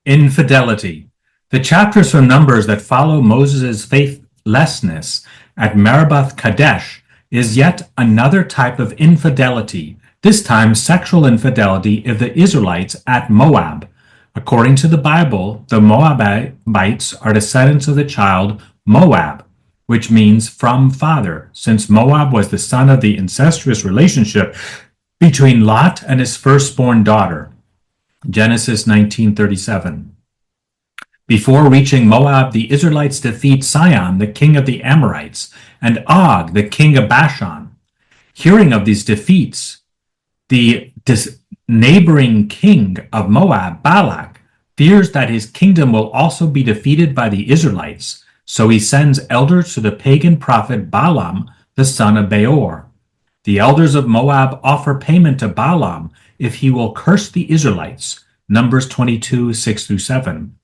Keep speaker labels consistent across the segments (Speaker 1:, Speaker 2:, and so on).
Speaker 1: Infidelity. The chapters from Numbers that follow Moses' faithlessness at Meri'bath-ka'desh is yet another type of infidelity, this time sexual infidelity of the Israelites at Moab. According to the Bible, the Moabites are descendants of the child Moab, which means from father, since Moab was the son of the incestuous relationship between Lot and his firstborn daughter. Genesis 19:37. Before reaching Moab, the Israelites defeat Sihon, the king of the Amorites, and Og, the king of Bashan. Hearing of these defeats, the neighboring king of Moab, Balak, fears that his kingdom will also be defeated by the Israelites, so he sends elders to the pagan prophet Balaam, the son of Beor. The elders of Moab offer payment to Balaam if he will curse the Israelites. Numbers 22:6-7.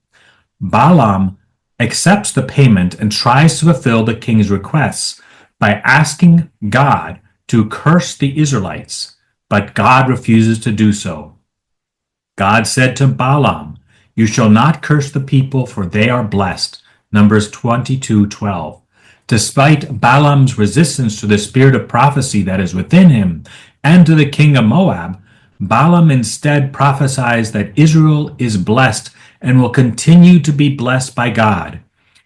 Speaker 1: Balaam accepts the payment and tries to fulfill the king's requests by asking God to curse the Israelites, but God refuses to do so. God said to Balaam, "You shall not curse the people, for they are blessed." Numbers 22:12. Despite Balaam's resistance to the spirit of prophecy that is within him and to the king of Moab, Balaam instead prophesies that Israel is blessed and will continue to be blessed by God.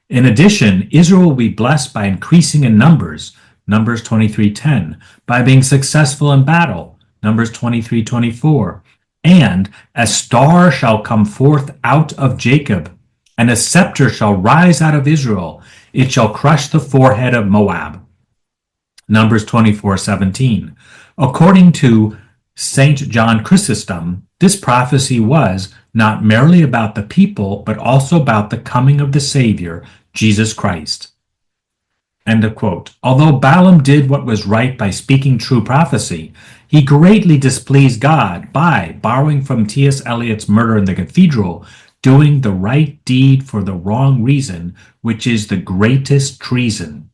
Speaker 1: In addition, Israel will be blessed by increasing in numbers, Numbers 23:10, by being successful in battle, Numbers 23:24, and a star shall come forth out of Jacob, and a scepter shall rise out of Israel. It shall crush the forehead of Moab. Numbers 24:17. According to St. John Chrysostom, this prophecy was not merely about the people, but also about the coming of the Savior, Jesus Christ. End of quote. Although Balaam did what was right by speaking true prophecy, he greatly displeased God by borrowing from T.S. Eliot's Murder in the Cathedral, doing the right deed for the wrong reason, which is the greatest treason.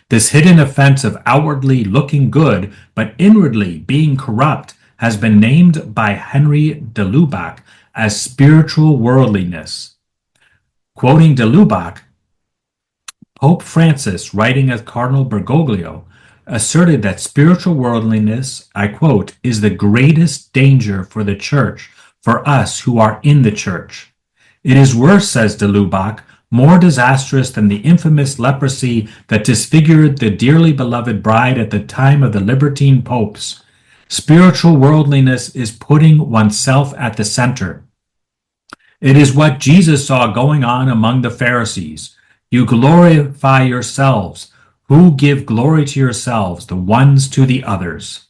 Speaker 1: This hidden offense of outwardly looking good, but inwardly being corrupt, has been named by Henry de Lubac as spiritual worldliness. Quoting de Lubac, Pope Francis, writing as Cardinal Bergoglio, asserted that spiritual worldliness, I quote, is the greatest danger for the church, for us who are in the church. It is worse, says de Lubac, more disastrous than the infamous leprosy that disfigured the dearly beloved bride at the time of the libertine popes. Spiritual worldliness is putting oneself at the center. It is what Jesus saw going on among the Pharisees. You glorify yourselves. Who give glory to yourselves, the ones to the others?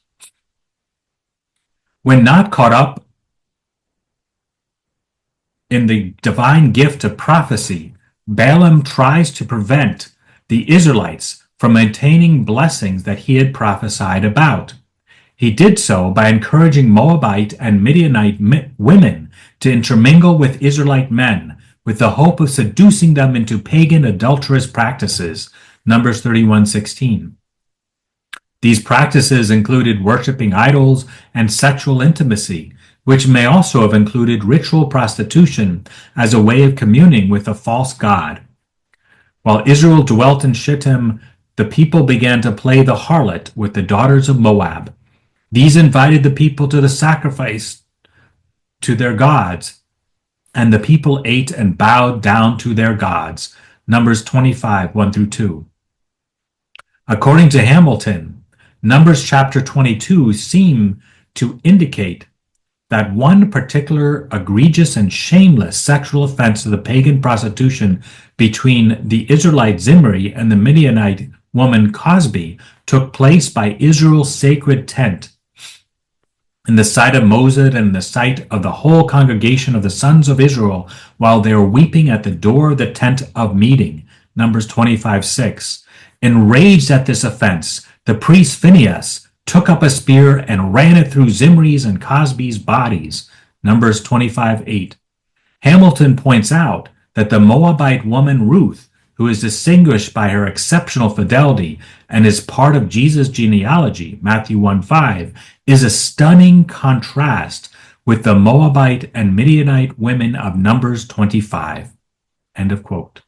Speaker 1: When not caught up in the divine gift of prophecy, Balaam tries to prevent the Israelites from attaining blessings that he had prophesied about. He did so by encouraging Moabite and Midianite women to intermingle with Israelite men, with the hope of seducing them into pagan adulterous practices, Numbers 31:16. These practices included worshiping idols and sexual intimacy, which may also have included ritual prostitution as a way of communing with a false god. While Israel dwelt in Shittim, the people began to play the harlot with the daughters of Moab. These invited the people to the sacrifice to their gods, and the people ate and bowed down to their gods. Numbers 25:1-2. According to Hamilton, Numbers chapter 22 seem to indicate that one particular egregious and shameless sexual offense of the pagan prostitution between the Israelite Zimri and the Midianite woman Cosbi took place by Israel's sacred tent, in the sight of Moses and in the sight of the whole congregation of the sons of Israel, while they were weeping at the door of the tent of meeting. Numbers 25:6. Enraged at this offense, the priest Phinehas took up a spear and ran it through Zimri's and Cosbi's bodies. Numbers 25:8. Hamilton points out that the Moabite woman Ruth, who is distinguished by her exceptional fidelity and is part of Jesus' genealogy, Matthew 1:5, is a stunning contrast with the Moabite and Midianite women of Numbers 25. End of quote.